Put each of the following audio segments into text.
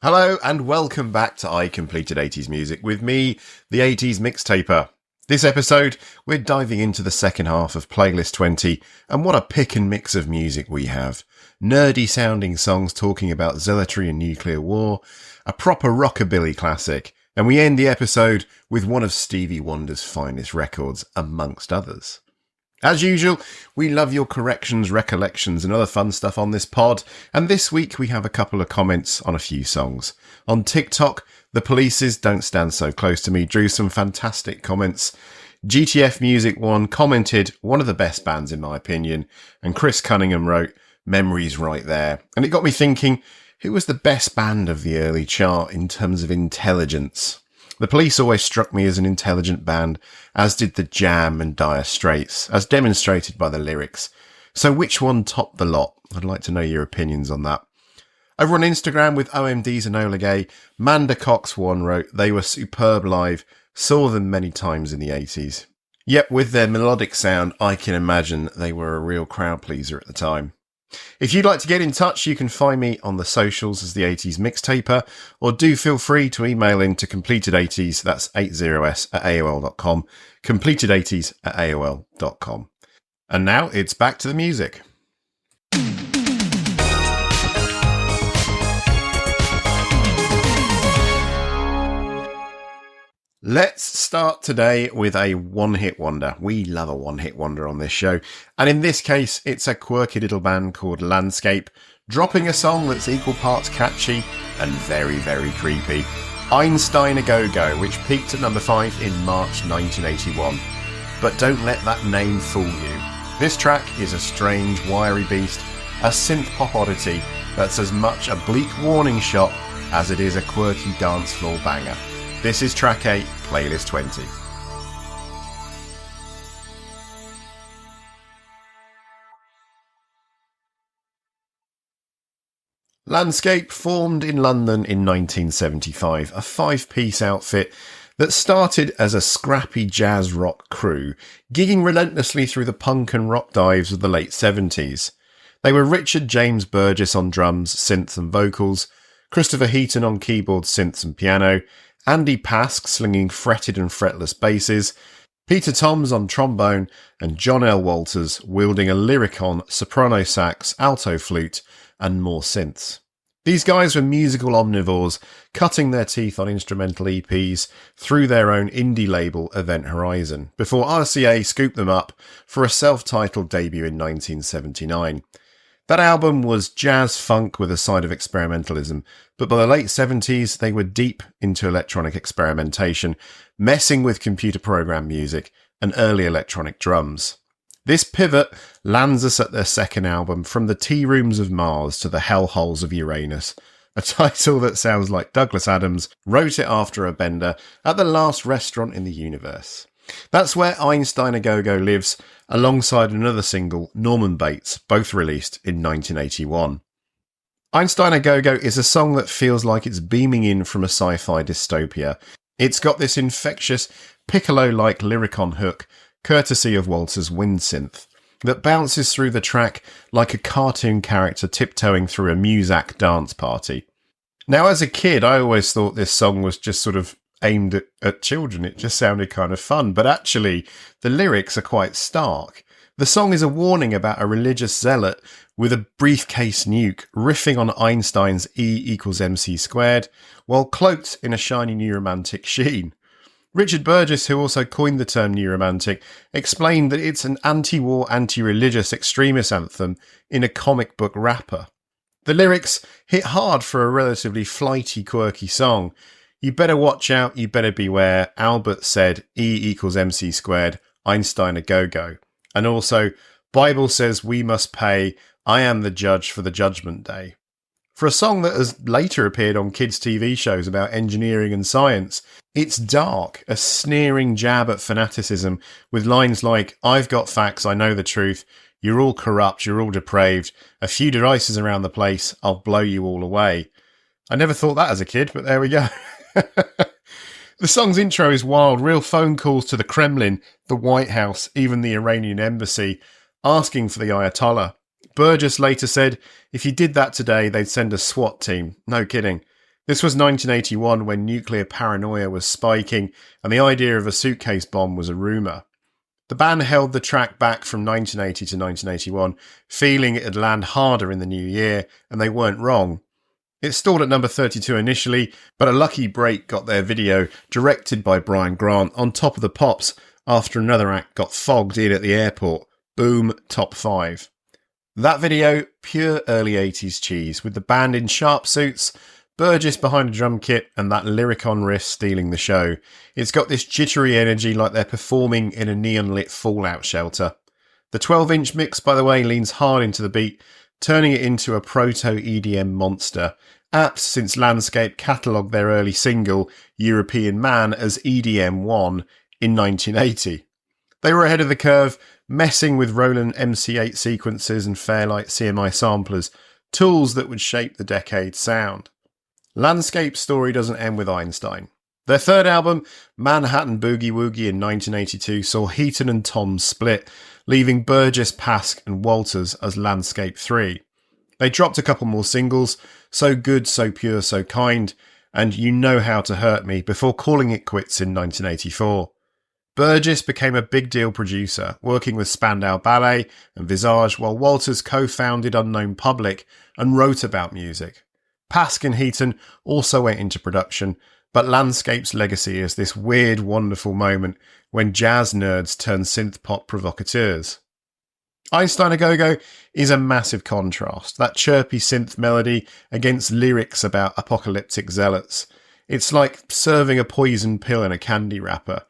Hello and welcome back to I Completed 80s Music with me, the 80s Mixtaper. This episode, we're diving into the second half of Playlist 20, and what a pick and mix of music we have. Nerdy sounding songs talking about zealotry and nuclear war, a proper rockabilly classic, and we end the episode with one of Stevie Wonder's finest records, amongst others. As usual, we love your corrections, recollections and other fun stuff on this pod, and this week we have a couple of comments on a few songs. On TikTok, The Police's Don't Stand So Close to Me drew some fantastic comments. GTF Music 1 commented, one of the best bands in my opinion, and Chris Cunningham wrote, memories right there. And it got me thinking, who was the best band of the early chart in terms of intelligence? The Police always struck me as an intelligent band, as did The Jam and Dire Straits, as demonstrated by the lyrics. So which one topped the lot? I'd like to know your opinions on that. Over on Instagram with OMD's Enola Gay, Manda Cox1 wrote, they were superb live, saw them many times in the 80s. Yep, with their melodic sound, I can imagine they were a real crowd pleaser at the time. If you'd like to get in touch, you can find me on the socials as the 80s Mixtaper, or do feel free to email in to completed80s, that's 80s at AOL.com, completed80s at AOL.com. And now it's back to the music. Let's start today with a one-hit wonder. We love a one-hit wonder on this show. And in this case, it's a quirky little band called Landscape, dropping a song that's equal parts catchy and very, very creepy. Einstein A Go-Go, which peaked at number 5 in March 1981. But don't let that name fool you. This track is a strange, wiry beast, a synth-pop oddity that's as much a bleak warning shot as it is a quirky dance floor banger. This is track 8, Playlist 20. Landscape formed in London in 1975, a 5-piece outfit that started as a scrappy jazz rock crew, gigging relentlessly through the punk and rock dives of the late 70s. They were Richard James Burgess on drums, synths and vocals, Christopher Heaton on keyboards, synths and piano, Andy Pask slinging fretted and fretless basses, Peter Toms on trombone, and John L. Walters wielding a Lyricon, soprano sax, alto flute, and more synths. These guys were musical omnivores, cutting their teeth on instrumental EPs through their own indie label Event Horizon, before RCA scooped them up for a self-titled debut in 1979. That album was jazz funk with a side of experimentalism, but by the late 70s they were deep into electronic experimentation, messing with computer program music and early electronic drums. This pivot lands us at their second album, From the Tea Rooms of Mars to the Hellholes of Uranus, a title that sounds like Douglas Adams wrote it after a bender at the last restaurant in the universe. That's where Einstein A Go-Go lives, alongside another single, Norman Bates, both released in 1981. Einstein A Go-Go is a song that feels like it's beaming in from a sci-fi dystopia. It's got this infectious, piccolo-like Lyricon hook, courtesy of Walter's wind synth, that bounces through the track like a cartoon character tiptoeing through a Muzak dance party. Now, as a kid, I always thought this song was just sort of aimed at children. It just sounded kind of fun, but actually the lyrics are quite stark. The song is a warning about a religious zealot with a briefcase nuke riffing on Einstein's E=mc², while cloaked in a shiny new romantic sheen. Richard Burgess, who also coined the term new romantic, explained that it's an anti-war, anti-religious extremist anthem in a comic book wrapper. The lyrics hit hard for a relatively flighty, quirky song. You better watch out, you better beware, Albert said E=mc², Einstein A Go-Go. And also, Bible says we must pay, I am the judge for the judgment day. For a song that has later appeared on kids' TV shows about engineering and science, it's dark, a sneering jab at fanaticism with lines like, I've got facts, I know the truth, you're all corrupt, you're all depraved, a few devices around the place, I'll blow you all away. I never thought that as a kid, but there we go. The song's intro is wild, real phone calls to the Kremlin, the White House, even the Iranian embassy, asking for the Ayatollah. Burgess later said, if you did that today, they'd send a SWAT team. No kidding. This was 1981 when nuclear paranoia was spiking and the idea of a suitcase bomb was a rumour. The band held the track back from 1980 to 1981, feeling it'd land harder in the new year, and they weren't wrong. It stalled at number 32 initially, but a lucky break got their video, directed by Brian Grant, on top of the pops after another act got fogged in at the airport. Boom, top 5. That video, pure early 80s cheese, with the band in sharp suits, Burgess behind a drum kit, and that lyric on riff stealing the show. It's got this jittery energy like they're performing in a neon-lit fallout shelter. The 12-inch mix, by the way, leans hard into the beat, turning it into a proto-EDM monster. Apt since Landscape catalogued their early single, European Man, as EDM 1 in 1980. They were ahead of the curve, messing with Roland MC8 sequences and Fairlight CMI samplers, tools that would shape the decade's sound. Landscape's story doesn't end with Einstein. Their third album, Manhattan Boogie Woogie in 1982, saw Heaton and Tom split, leaving Burgess, Pask and Walters as Landscape 3. They dropped a couple more singles, So Good, So Pure, So Kind, and You Know How to Hurt Me, before calling it quits in 1984. Burgess became a big deal producer, working with Spandau Ballet and Visage, while Walters co-founded Unknown Public and wrote about music. Pask and Heaton also went into production, but Landscape's legacy is this weird, wonderful moment when jazz nerds turn synth-pop provocateurs. Einstein A Go-Go is a massive contrast, that chirpy synth melody against lyrics about apocalyptic zealots. It's like serving a poison pill in a candy wrapper.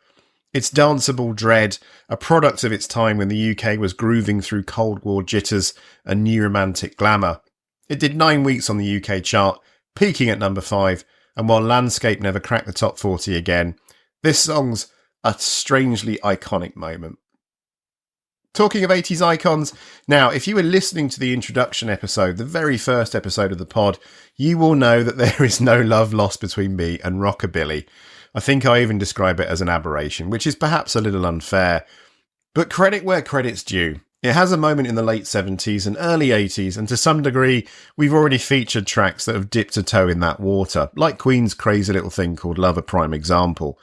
It's danceable dread, a product of its time when the UK was grooving through Cold War jitters and new romantic glamour. It did 9 weeks on the UK chart, peaking at number 5, and while Landscape never cracked the top 40 again, this song's a strangely iconic moment. Talking of 80s icons, now if you were listening to the introduction episode, the very first episode of the pod, you will know that there is no love lost between me and rockabilly. I think I even describe it as an aberration, which is perhaps a little unfair. But credit where credit's due. It has a moment in the late 70s and early 80s, and to some degree, we've already featured tracks that have dipped a toe in that water, like Queen's crazy little thing called Love, a prime example.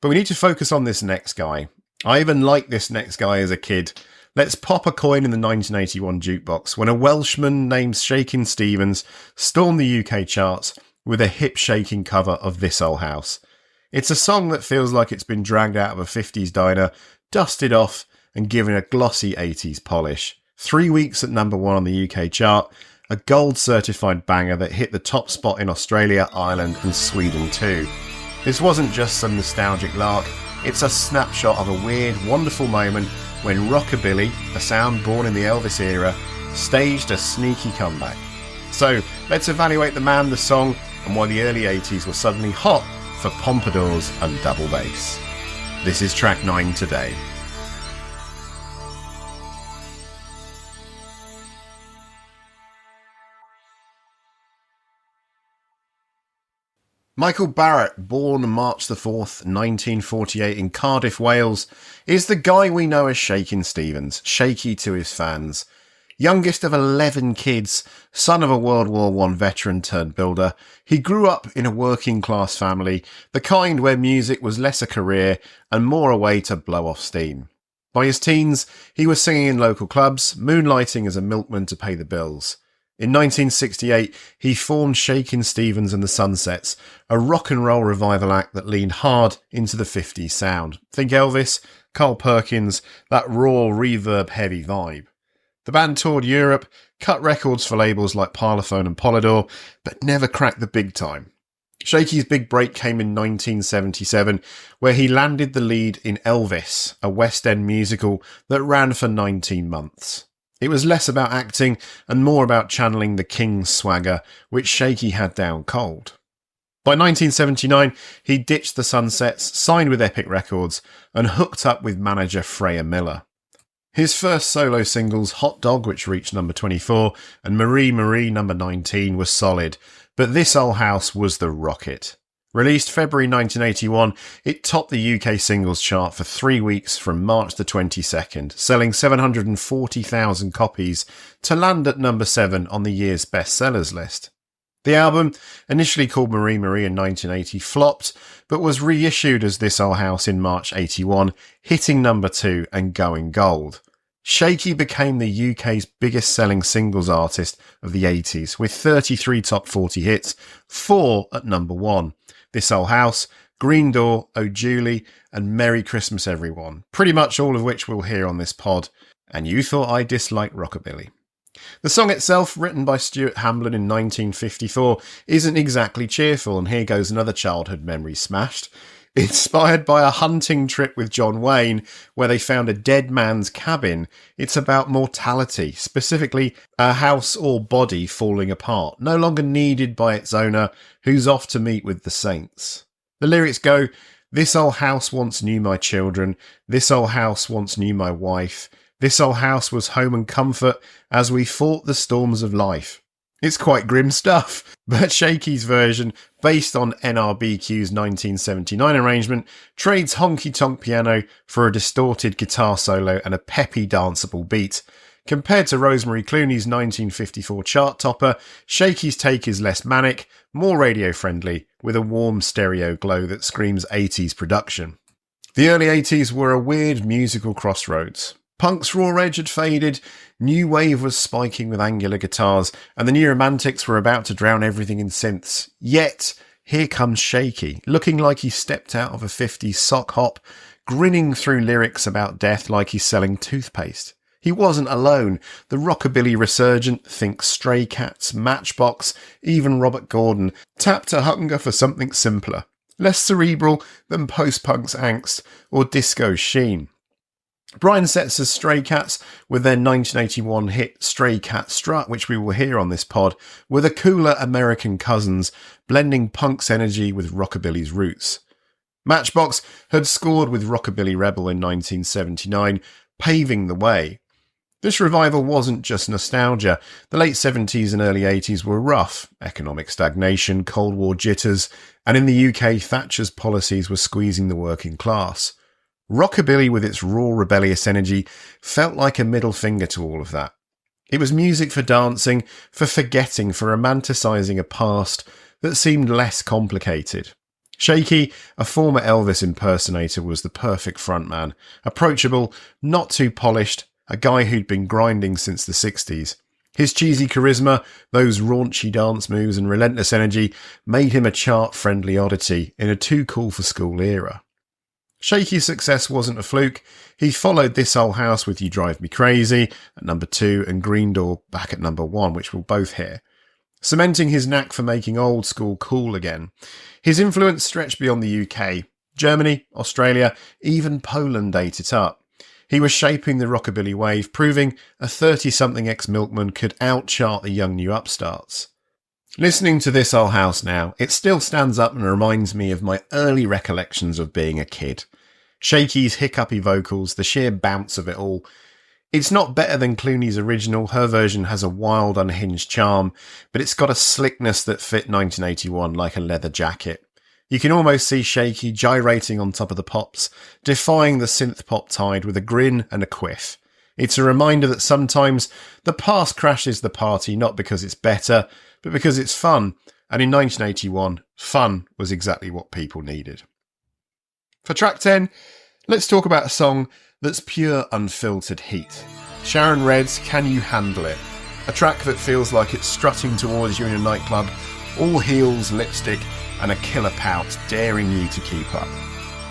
But we need to focus on this next guy. I even liked this next guy as a kid. Let's pop a coin in the 1981 jukebox when a Welshman named Shakin Stevens stormed the UK charts with a hip-shaking cover of This Old House. It's a song that feels like it's been dragged out of a 50s diner, dusted off, and given a glossy 80s polish. 3 weeks at number 1 on the UK chart, a gold-certified banger that hit the top spot in Australia, Ireland and Sweden too. This wasn't just some nostalgic lark, it's a snapshot of a weird, wonderful moment when rockabilly, a sound born in the Elvis era, staged a sneaky comeback. So, let's evaluate the man, the song, and why the early 80s were suddenly hot for pompadours and double bass. This is track 9 today. Michael Barrett, born March the 4th, 1948 in Cardiff, Wales, is the guy we know as Shakin Stevens, shaky to his fans. Youngest of 11 kids, son of a World War I veteran turned builder, he grew up in a working class family, the kind where music was less a career and more a way to blow off steam. By his teens, he was singing in local clubs, moonlighting as a milkman to pay the bills. In 1968, he formed Shakin Stevens and the Sunsets, a rock and roll revival act that leaned hard into the 50s sound. Think Elvis, Carl Perkins, that raw reverb-heavy vibe. The band toured Europe, cut records for labels like Parlophone and Polydor, but never cracked the big time. Shaky's big break came in 1977, where he landed the lead in Elvis, a West End musical that ran for 19 months. It was less about acting and more about channeling the King's swagger, which Shaky had down cold. By 1979, he ditched the Sunsets, signed with Epic Records, and hooked up with manager Freya Miller. His first solo singles, Hot Dog, which reached number 24, and Marie Marie, number 19, were solid, but This Old House was the rocket. Released February 1981, it topped the UK singles chart for 3 weeks from March the 22nd, selling 740,000 copies to land at number 7 on the year's bestsellers list. The album, initially called Marie Marie in 1980, flopped, but was reissued as This Old House in March 81, hitting number 2 and going gold. Shaky became the UK's biggest selling singles artist of the 80s, with 33 top 40 hits, 4 at number 1. This Old House, Green Door, Oh Julie, and Merry Christmas Everyone, pretty much all of which we'll hear on this pod. And you thought I disliked rockabilly. The song itself, written by Stuart Hamblin in 1954, isn't exactly cheerful, and here goes another childhood memory smashed. Inspired by a hunting trip with John Wayne, where they found a dead man's cabin, it's about mortality, specifically a house or body falling apart, no longer needed by its owner, who's off to meet with the saints. The lyrics go, "This old house once knew my children, this old house once knew my wife, this old house was home and comfort as we fought the storms of life." It's quite grim stuff, but Shaky's version, based on NRBQ's 1979 arrangement, trades honky-tonk piano for a distorted guitar solo and a peppy danceable beat. Compared to Rosemary Clooney's 1954 chart topper, Shaky's take is less manic, more radio-friendly, with a warm stereo glow that screams 80s production. The early 80s were a weird musical crossroads. Punk's raw edge had faded, new wave was spiking with angular guitars, and the new romantics were about to drown everything in synths. Yet, here comes Shaky, looking like he stepped out of a 50s sock hop, grinning through lyrics about death like he's selling toothpaste. He wasn't alone. The rockabilly resurgent, think Stray Cats, Matchbox, even Robert Gordon, tapped a hunger for something simpler, less cerebral than post-punk's angst or disco's sheen. Brian Setzer's Stray Cats, with their 1981 hit Stray Cat Strut, which we will hear on this pod, were the cooler American cousins, blending punk's energy with rockabilly's roots. Matchbox had scored with Rockabilly Rebel in 1979, paving the way. This revival wasn't just nostalgia. The late 70s and early 80s were rough. Economic stagnation, Cold War jitters, and in the UK, Thatcher's policies were squeezing the working class. Rockabilly, with its raw, rebellious energy, felt like a middle finger to all of that. It was music for dancing, for forgetting, for romanticising a past that seemed less complicated. Shaky, a former Elvis impersonator, was the perfect frontman. Approachable, not too polished, a guy who'd been grinding since the 60s. His cheesy charisma, those raunchy dance moves and relentless energy made him a chart-friendly oddity in a too-cool-for-school era. Shaky's success wasn't a fluke. He followed This Old House with You Drive Me Crazy at number 2 and Green Door back at number 1, which we'll both hear, cementing his knack for making old school cool again. His influence stretched beyond the UK. Germany, Australia, even Poland ate it up. He was shaping the rockabilly wave, proving a 30-something ex-milkman could out-chart the young new upstarts. Listening to This Old House now, it still stands up and reminds me of my early recollections of being a kid. Shaky's hiccupy vocals, the sheer bounce of it all. It's not better than Clooney's original. Her version has a wild, unhinged charm, but it's got a slickness that fit 1981 like a leather jacket. You can almost see Shaky gyrating on top of the pops, defying the synth-pop tide with a grin and a quiff. It's a reminder that sometimes the past crashes the party not because it's better, but because it's fun, and in 1981, fun was exactly what people needed. For track 10, let's talk about a song that's pure unfiltered heat. Sharon Redd's Can You Handle It? A track that feels like it's strutting towards you in a nightclub, all heels, lipstick, and a killer pout daring you to keep up.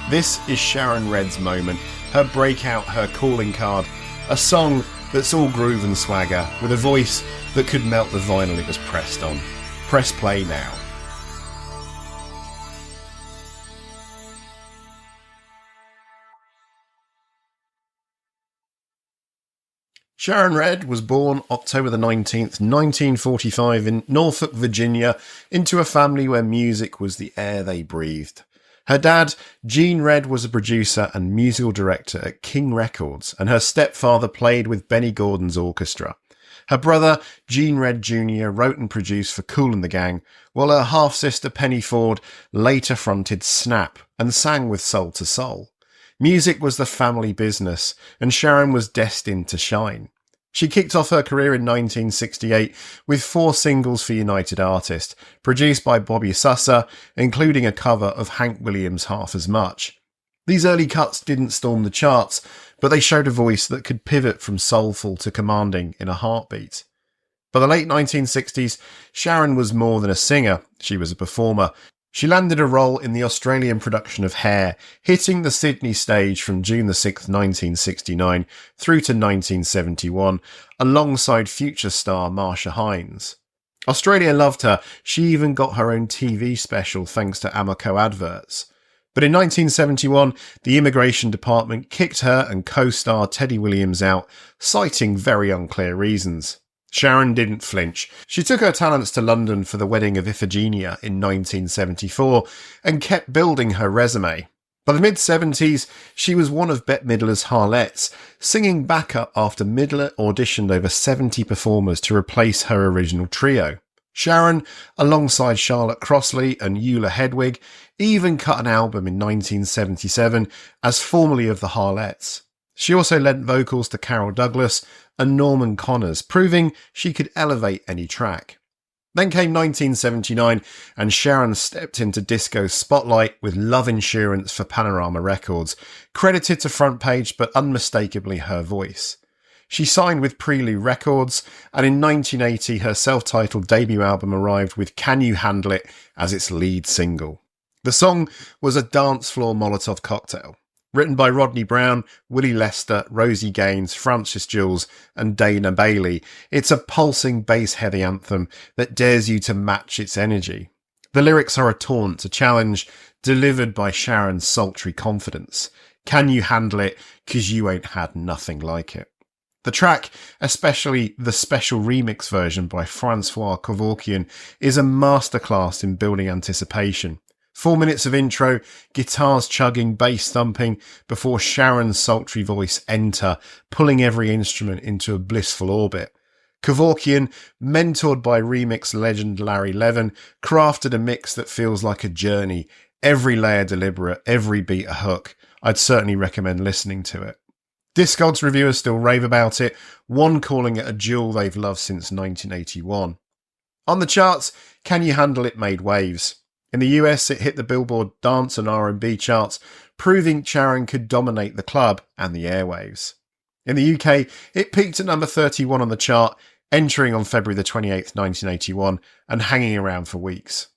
This is Sharon Redd's moment, her breakout, her calling card, a song that's all groove and swagger, with a voice that could melt the vinyl it was pressed on. Press play now. Sharon Redd was born October the 19th, 1945 in Norfolk, Virginia, into a family where music was the air they breathed. Her dad, Gene Redd, was a producer and musical director at King Records, and her stepfather played with Benny Gordon's orchestra. Her brother, Gene Redd Jr., wrote and produced for Kool and the Gang, while her half-sister Penny Ford later fronted Snap and sang with Soul to Soul. Music was the family business, and Sharon was destined to shine. She kicked off her career in 1968 with 4 singles for United Artists, produced by Bobby Susser, including a cover of Hank Williams' Half As Much. These early cuts didn't storm the charts, but they showed a voice that could pivot from soulful to commanding in a heartbeat. By the late 1960s, Sharon was more than a singer, she was a performer. She landed a role in the Australian production of Hair, hitting the Sydney stage from June 6, 1969 through to 1971, alongside future star Marsha Hines. Australia loved her, she even got her own TV special thanks to Amoco adverts. But in 1971, the Immigration Department kicked her and co-star Teddy Williams out, citing very unclear reasons. Sharon didn't flinch. She took her talents to London for the wedding of Iphigenia in 1974 and kept building her resume. By the mid-70s, she was one of Bette Midler's harlettes, singing backup after Midler auditioned over 70 performers to replace her original trio. Sharon, alongside Charlotte Crossley and Eula Hedwig, even cut an album in 1977 as formerly of the Harlettes. She also lent vocals to Carol Douglas and Norman Connors, proving she could elevate any track. Then came 1979 and Sharon stepped into disco's spotlight with Love Insurance for Panorama Records, credited to Front Page but unmistakably her voice. She signed with Prelude Records, and in 1980 her self-titled debut album arrived with Can You Handle It as its lead single. The song was a dance floor Molotov cocktail. Written by Rodney Brown, Willie Lester, Rosie Gaines, Francis Jules and Dana Bailey, it's a pulsing bass-heavy anthem that dares you to match its energy. The lyrics are a taunt, a challenge, delivered by Sharon's sultry confidence. Can you handle it? 'Cause you ain't had nothing like it. The track, especially the special remix version by Francois Kevorkian, is a masterclass in building anticipation. 4 minutes of intro, guitars chugging, bass thumping, before Sharon's sultry voice enter, pulling every instrument into a blissful orbit. Kevorkian, mentored by remix legend Larry Levin, crafted a mix that feels like a journey, every layer deliberate, every beat a hook. I'd certainly recommend listening to it. Discogs reviewers still rave about it, one calling it a jewel they've loved since 1981. On the charts, Can You Handle It made waves. In the US, it hit the Billboard Dance and R&B charts, proving Sharon could dominate the club and the airwaves. In the UK, it peaked at number 31 on the chart, entering on February 28, 1981, and hanging around for weeks.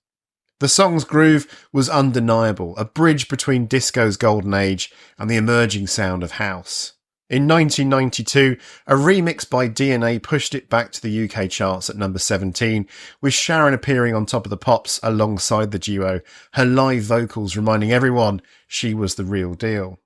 The song's groove was undeniable, a bridge between disco's golden age and the emerging sound of house. In 1992, a remix by DNA pushed it back to the UK charts at number 17, with Sharon appearing on Top of the Pops alongside the duo, her live vocals reminding everyone she was the real deal.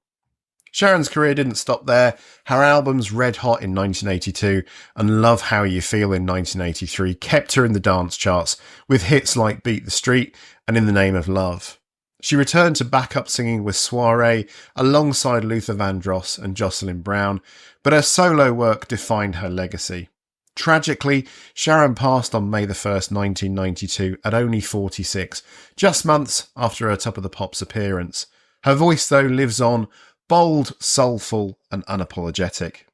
Sharon's career didn't stop there. Her albums Red Hot in 1982 and Love How You Feel in 1983 kept her in the dance charts, with hits like Beat the Street and In the Name of Love. She returned to backup singing with Soiree alongside Luther Vandross and Jocelyn Brown, but her solo work defined her legacy. Tragically, Sharon passed on May 1st, 1992 at only 46, just months after her Top of the Pops appearance. Her voice, though, lives on, bold, soulful and unapologetic.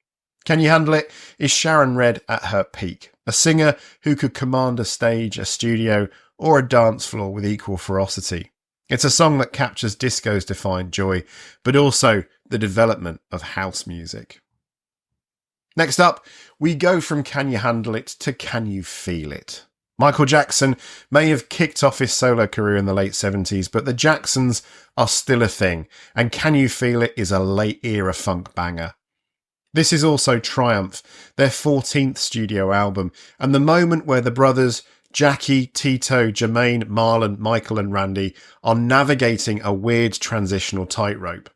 Can You Handle It is Sharon Redd at her peak, a singer who could command a stage, a studio or a dance floor with equal ferocity. It's a song that captures disco's defiant joy, but also the development of house music. Next up, we go from Can You Handle It to Can You Feel It? Michael Jackson may have kicked off his solo career in the late 70s, but the Jacksons are still a thing, and Can You Feel It is a late-era funk banger. This is also Triumph, their 14th studio album, and the moment where the brothers Jackie, Tito, Jermaine, Marlon, Michael and Randy are navigating a weird transitional tightrope.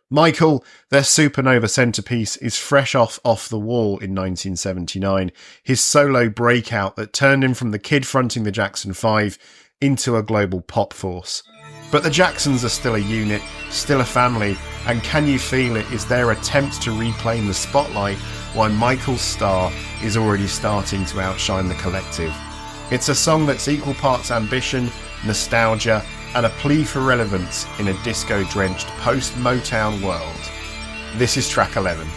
Michael, their supernova centerpiece, is fresh off the Wall in 1979, his solo breakout that turned him from the kid fronting the Jackson 5 into a global pop force. But the Jacksons are still a unit, still a family, and Can You Feel It is their attempt to reclaim the spotlight while Michael's star is already starting to outshine the collective. It's a song that's equal parts ambition, nostalgia, and a plea for relevance in a disco-drenched post-Motown world. This is track 11.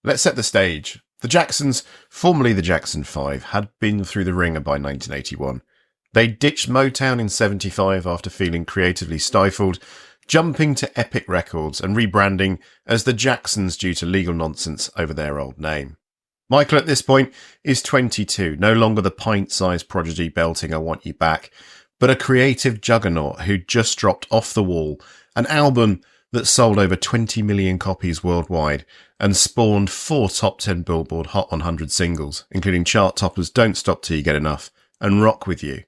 Let's set the stage. The Jacksons, formerly the Jackson 5, had been through the ringer by 1981. They ditched Motown in 75 after feeling creatively stifled, jumping to Epic Records and rebranding as the Jacksons due to legal nonsense over their old name. Michael at this point is 22, no longer the pint-sized prodigy belting I Want You Back, but a creative juggernaut who just dropped Off the Wall, an album that sold over 20 million copies worldwide and spawned 4 top 10 Billboard Hot 100 singles, including chart toppers Don't Stop Till You Get Enough and Rock With You.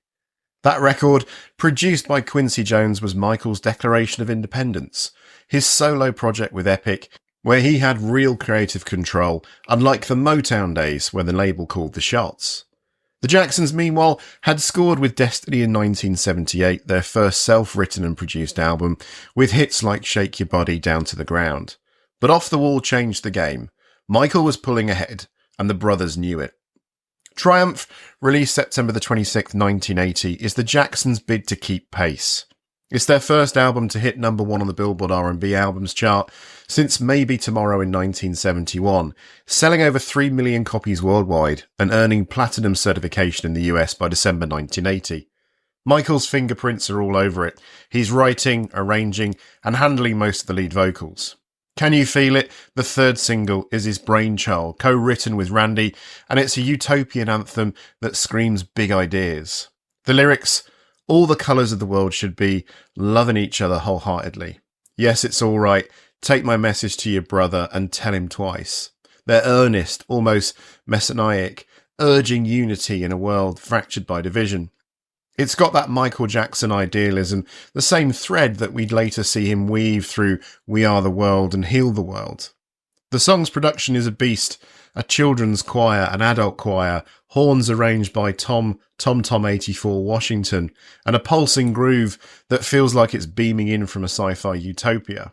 That record, produced by Quincy Jones, was Michael's declaration of independence, his solo project with Epic, where he had real creative control, unlike the Motown days where the label called the shots. The Jacksons, meanwhile, had scored with Destiny in 1978, their first self-written and produced album, with hits like Shake Your Body Down to the Ground. But Off the Wall changed the game. Michael was pulling ahead, and the brothers knew it. Triumph, released September the 26th, 1980, is the Jacksons' bid to keep pace. It's their first album to hit number 1 on the Billboard R&B albums chart since Maybe Tomorrow in 1971, selling over 3 million copies worldwide and earning platinum certification in the US by December 1980. Michael's fingerprints are all over it. He's writing, arranging, and handling most of the lead vocals. Can You Feel It, the third single, is his brainchild, co-written with Randy, and it's a utopian anthem that screams big ideas. The lyrics, all the colours of the world should be loving each other wholeheartedly. Yes, it's all right. Take my message to your brother and tell him twice. They're earnest, almost messianic, urging unity in a world fractured by division. It's got that Michael Jackson idealism, the same thread that we'd later see him weave through We Are the World and Heal the World. The song's production is a beast, a children's choir, an adult choir, horns arranged by Tom 84 Washington, and a pulsing groove that feels like it's beaming in from a sci-fi utopia.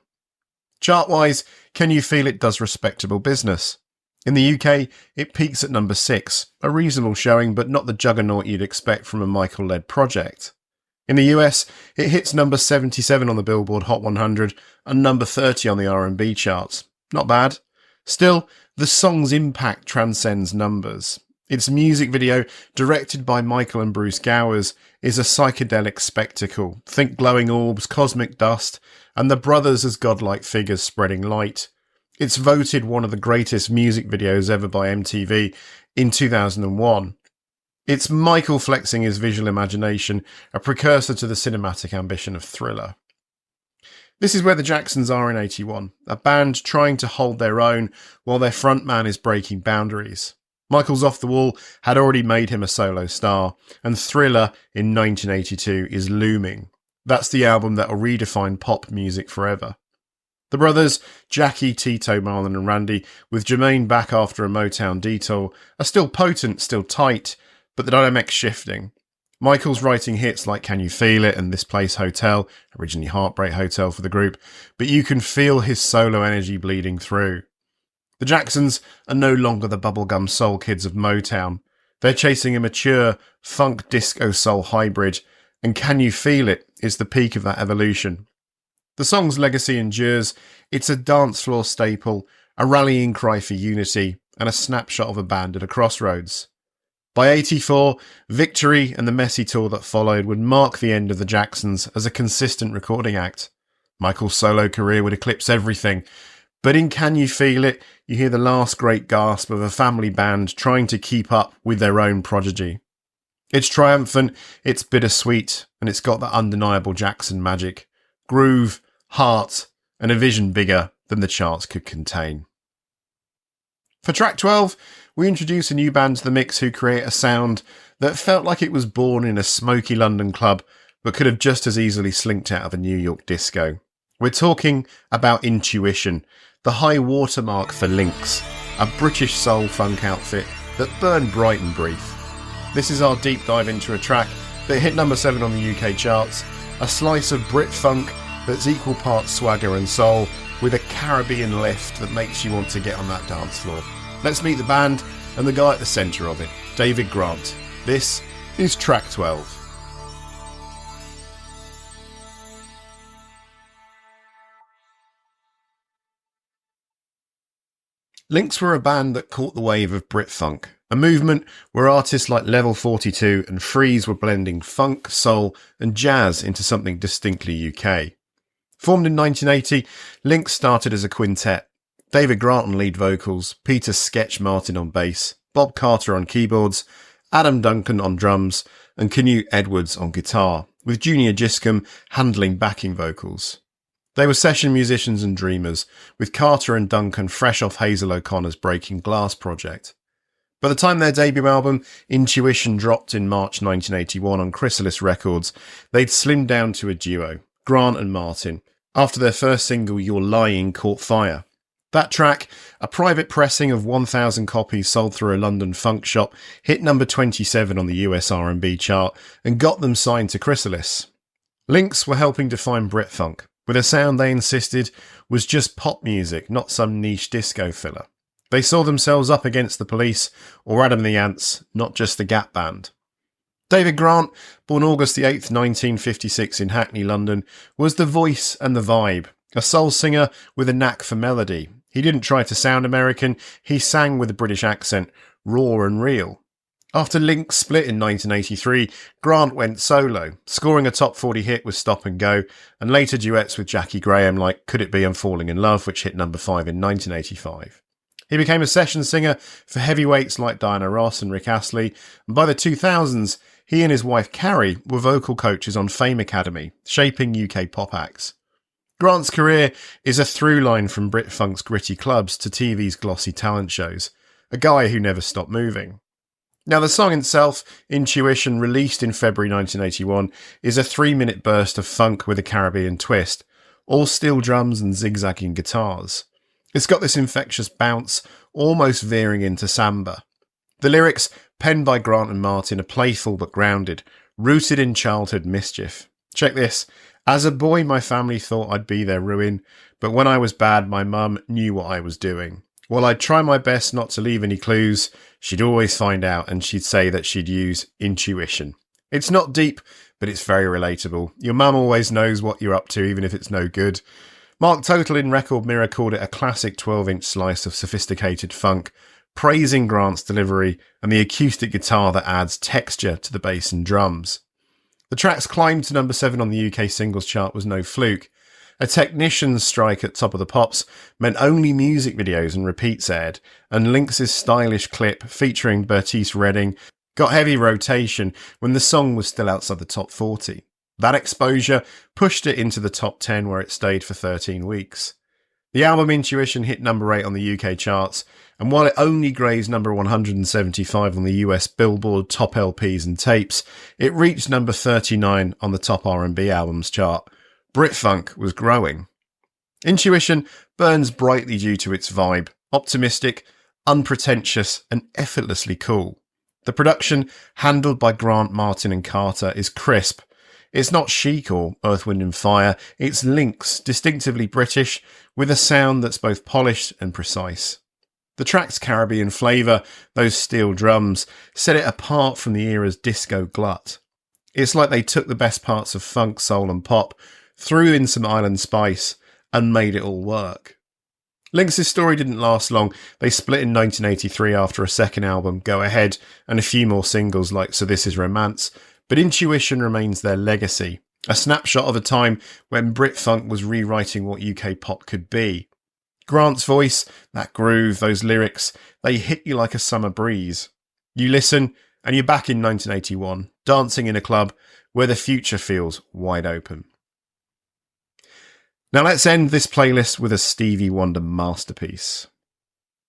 Chart-wise, Can You Feel It does respectable business. In the UK, it peaks at number 6, a reasonable showing but not the juggernaut you'd expect from a Michael-led project. In the US, it hits number 77 on the Billboard Hot 100 and number 30 on the R&B charts. Not bad. Still, the song's impact transcends numbers. Its music video, directed by Michael and Bruce Gowers, is a psychedelic spectacle. Think glowing orbs, cosmic dust, and the brothers as godlike figures spreading light. It's voted one of the greatest music videos ever by MTV in 2001. It's Michael flexing his visual imagination, a precursor to the cinematic ambition of Thriller. This is where the Jacksons are in 81, a band trying to hold their own while their frontman is breaking boundaries. Michael's Off the Wall had already made him a solo star, and Thriller in 1982 is looming. That's the album that will redefine pop music forever. The brothers, Jackie, Tito, Marlon and Randy, with Jermaine back after a Motown detour, are still potent, still tight, but the dynamic's shifting. Michael's writing hits like Can You Feel It and This Place Hotel, originally Heartbreak Hotel for the group, but you can feel his solo energy bleeding through. The Jacksons are no longer the bubblegum soul kids of Motown. They're chasing a mature, funk disco soul hybrid, and Can You Feel It is the peak of that evolution. The song's legacy endures. It's a dance floor staple, a rallying cry for unity, and a snapshot of a band at a crossroads. By 84, Victory and the messy tour that followed would mark the end of the Jacksons as a consistent recording act. Michael's solo career would eclipse everything, but in Can You Feel It, you hear the last great gasp of a family band trying to keep up with their own prodigy. It's triumphant, it's bittersweet, and it's got that undeniable Jackson magic. Groove, heart, and a vision bigger than the charts could contain. For track 12, we introduce a new band to the mix who create a sound that felt like it was born in a smoky London club, but could have just as easily slinked out of a New York disco. We're talking about Intuition, the high watermark for Lynx, a British soul funk outfit that burned bright and brief. This is our deep dive into a track that hit number 7 on the UK charts, a slice of Britfunk that's equal parts swagger and soul, with a Caribbean lift that makes you want to get on that dance floor. Let's meet the band and the guy at the centre of it, David Grant. This is track 12. Linx were a band that caught the wave of Britfunk, a movement where artists like Level 42 and Freeze were blending funk, soul and jazz into something distinctly UK. Formed in 1980, Linx started as a quintet. David Grant on lead vocals, Peter Sketch Martin on bass, Bob Carter on keyboards, Adam Duncan on drums and Canute Edwards on guitar, with Junior Giscombe handling backing vocals. They were session musicians and dreamers, with Carter and Duncan fresh off Hazel O'Connor's Breaking Glass project. By the time their debut album, Intuition, dropped in March 1981 on Chrysalis Records, they'd slimmed down to a duo, Grant and Martin, after their first single, You're Lying, caught fire. That track, a private pressing of 1,000 copies sold through a London funk shop, hit number 27 on the US R&B chart and got them signed to Chrysalis. Lynx were helping define Britfunk, with a sound they insisted was just pop music, not some niche disco filler. They saw themselves up against the Police or Adam and the Ants, not just the Gap Band. David Grant, born August 8, 1956 in Hackney, London, was the voice and the vibe, a soul singer with a knack for melody. He didn't try to sound American, he sang with a British accent, raw and real. After Lynx split in 1983, Grant went solo, scoring a top 40 hit with Stop and Go, and later duets with Jackie Graham like Could It Be I'm Falling in Love, which hit number 5 in 1985. He became a session singer for heavyweights like Diana Ross and Rick Astley, and by the 2000s, he and his wife Carrie were vocal coaches on Fame Academy, shaping UK pop acts. Grant's career is a through line from Britfunk's gritty clubs to TV's glossy talent shows, a guy who never stopped moving. Now the song itself, Intuition, released in February 1981, is a 3-minute burst of funk with a Caribbean twist, all steel drums and zigzagging guitars. It's got this infectious bounce, almost veering into samba. The lyrics, penned by Grant and Martin, are playful but grounded, rooted in childhood mischief. Check this. As a boy, my family thought I'd be their ruin, but when I was bad, my mum knew what I was doing. While I'd try my best not to leave any clues, she'd always find out and she'd say that she'd use intuition. It's not deep, but it's very relatable. Your mum always knows what you're up to, even if it's no good. Mark Total in Record Mirror called it a classic 12-inch slice of sophisticated funk, praising Grant's delivery and the acoustic guitar that adds texture to the bass and drums. The track's climb to number 7 on the UK singles chart was no fluke. A technician's strike at Top of the Pops meant only music videos and repeats aired, and Lynx's stylish clip featuring Bertice Redding got heavy rotation when the song was still outside the top 40. That exposure pushed it into the top 10 where it stayed for 13 weeks. The album Intuition hit number 8 on the UK charts, and while it only grazed number 175 on the US Billboard Top LPs and Tapes, it reached number 39 on the Top R&B Albums chart. Britfunk was growing. Intuition burns brightly due to its vibe, optimistic, unpretentious and effortlessly cool. The production, handled by Grant, Martin and Carter, is crisp. It's not chic or Earth, Wind & Fire, it's Lynx, distinctively British, with a sound that's both polished and precise. The track's Caribbean flavour, those steel drums, set it apart from the era's disco glut. It's like they took the best parts of funk, soul and pop, threw in some island spice, and made it all work. Lynx's story didn't last long. They split in 1983 after a second album, Go Ahead, and a few more singles like So This Is Romance, but Intuition remains their legacy, a snapshot of a time when Britfunk was rewriting what UK pop could be. Grant's voice, that groove, those lyrics, they hit you like a summer breeze. You listen, and you're back in 1981, dancing in a club where the future feels wide open. Now let's end this playlist with a Stevie Wonder masterpiece.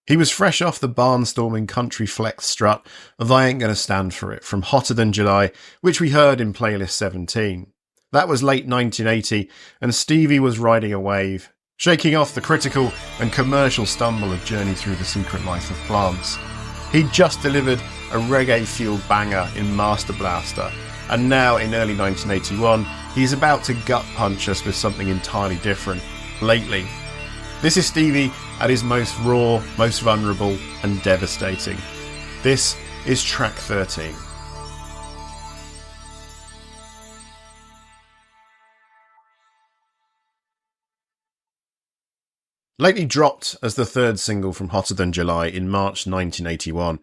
He was fresh off the barnstorming country flex strut of I Ain't Gonna Stand For It from Hotter Than July, which we heard in playlist 17. That was late 1980, and Stevie was riding a wave, shaking off the critical and commercial stumble of Journey Through the Secret Life of Plants. He'd just delivered a reggae-fueled banger in Master Blaster, and now in early 1981, he's about to gut punch us with something entirely different, Lately. This is Stevie at his most raw, most vulnerable and devastating. This is track 13. Lately dropped as the third single from Hotter Than July in March 1981,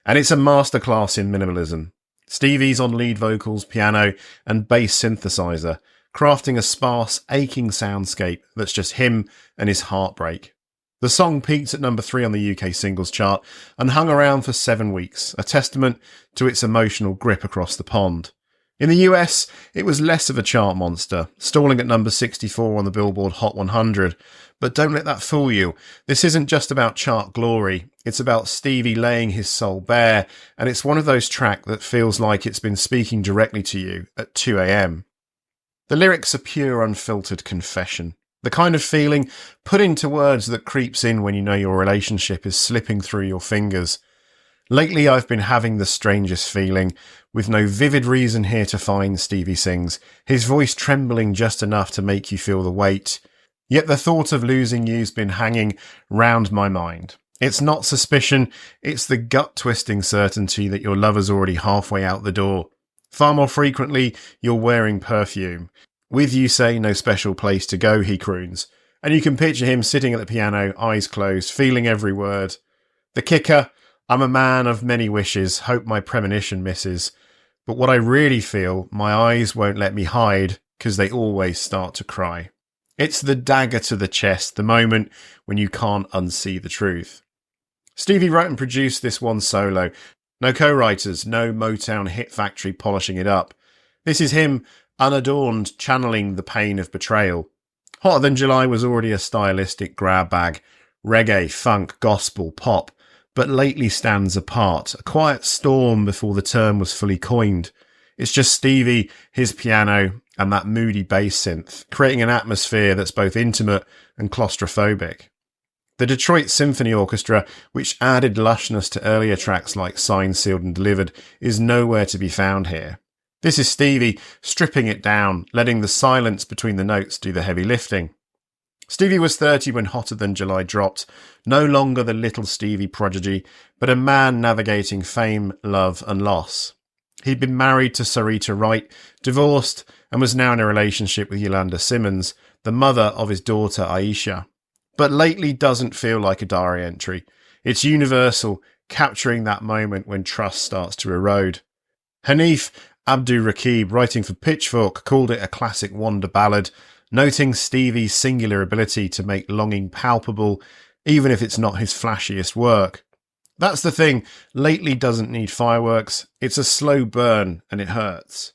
and it's a masterclass in minimalism. Stevie's on lead vocals, piano and bass synthesizer, crafting a sparse, aching soundscape that's just him and his heartbreak. The song peaked at number 3 on the UK singles chart and hung around for 7 weeks, a testament to its emotional grip across the pond. In the US, it was less of a chart monster, stalling at number 64 on the Billboard Hot 100. But don't let that fool you. This isn't just about chart glory. It's about Stevie laying his soul bare, and it's one of those tracks that feels like it's been speaking directly to you at 2 a.m. The lyrics are pure, unfiltered confession. The kind of feeling put into words that creeps in when you know your relationship is slipping through your fingers. Lately I've been having the strangest feeling, with no vivid reason here to find, Stevie sings, his voice trembling just enough to make you feel the weight. Yet the thought of losing you's been hanging round my mind. It's not suspicion, it's the gut-twisting certainty that your lover's already halfway out the door. Far more frequently, you're wearing perfume. With you say no special place to go, he croons. And you can picture him sitting at the piano, eyes closed, feeling every word. The kicker, I'm a man of many wishes, hope my premonition misses. But what I really feel, my eyes won't let me hide, 'cause they always start to cry. It's the dagger to the chest, the moment when you can't unsee the truth. Stevie wrote and produced this one solo. No co-writers, no Motown hit factory polishing it up. This is him, unadorned, channeling the pain of betrayal. Hotter Than July was already a stylistic grab bag. Reggae, funk, gospel, pop. But lately stands apart, a quiet storm before the term was fully coined. It's just Stevie, his piano, and that moody bass synth, creating an atmosphere that's both intimate and claustrophobic. The Detroit Symphony Orchestra, which added lushness to earlier tracks like Signed, Sealed and Delivered, is nowhere to be found here. This is Stevie stripping it down, letting the silence between the notes do the heavy lifting. Stevie was 30 when Hotter Than July dropped, no longer the little Stevie prodigy, but a man navigating fame, love and loss. He'd been married to Sarita Wright, divorced, and was now in a relationship with Yolanda Simmons, the mother of his daughter Aisha. But lately doesn't feel like a diary entry. It's universal, capturing that moment when trust starts to erode. Hanif Abdur-Rakib, writing for Pitchfork, called it a classic Wonder ballad, noting Stevie's singular ability to make longing palpable, even if it's not his flashiest work. That's the thing, lately doesn't need fireworks, it's a slow burn and it hurts.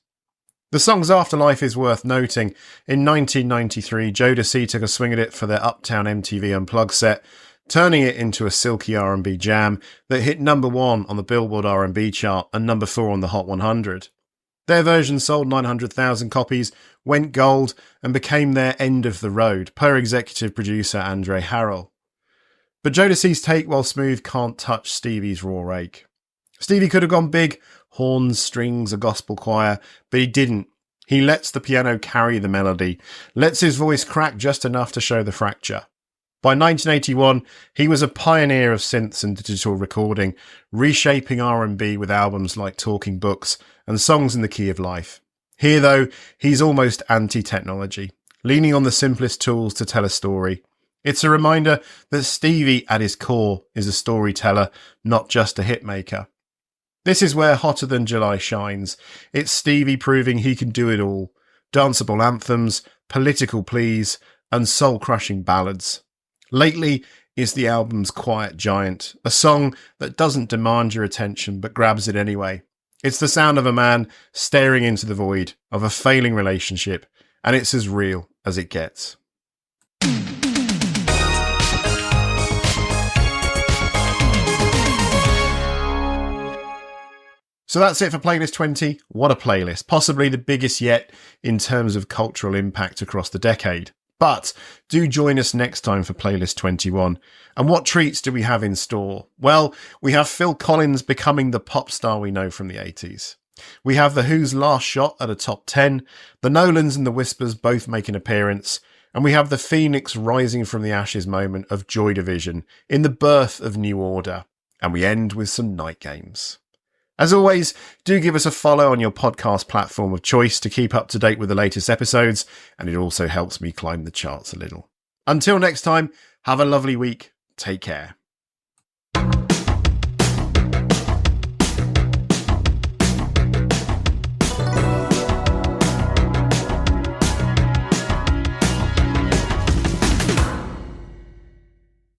The song's afterlife is worth noting. In 1993, Jodeci took a swing at it for their Uptown MTV Unplugged set, turning it into a silky R&B jam that hit number 1 on the Billboard R&B chart and number 4 on the Hot 100. Their version sold 900,000 copies, went gold, and became their end of the road, per executive producer Andre Harrell. But Jodeci's take, while smooth, can't touch Stevie's raw rake. Stevie could have gone big, horns, strings, a gospel choir, but he didn't. He lets the piano carry the melody, lets his voice crack just enough to show the fracture. By 1981, he was a pioneer of synths and digital recording, reshaping R&B with albums like Talking Books and Songs in the Key of Life. Here, though, he's almost anti-technology, leaning on the simplest tools to tell a story. It's a reminder that Stevie, at his core, is a storyteller, not just a hitmaker. This is where Hotter Than July shines. It's Stevie proving he can do it all. Danceable anthems, political pleas, and soul-crushing ballads. Lately is the album's Quiet Giant, a song that doesn't demand your attention but grabs it anyway. It's the sound of a man staring into the void of a failing relationship, and it's as real as it gets. So that's it for Playlist 20. What a playlist. Possibly the biggest yet in terms of cultural impact across the decade. But do join us next time for Playlist 21. And what treats do we have in store? Well, we have Phil Collins becoming the pop star we know from the 80s. We have The Who's Last Shot at a top 10. The Nolans and the Whispers both make an appearance. And we have the Phoenix rising from the ashes moment of Joy Division in the birth of New Order. And we end with some Night Games. As always, do give us a follow on your podcast platform of choice to keep up to date with the latest episodes, and it also helps me climb the charts a little. Until next time, Have a lovely week. Take care.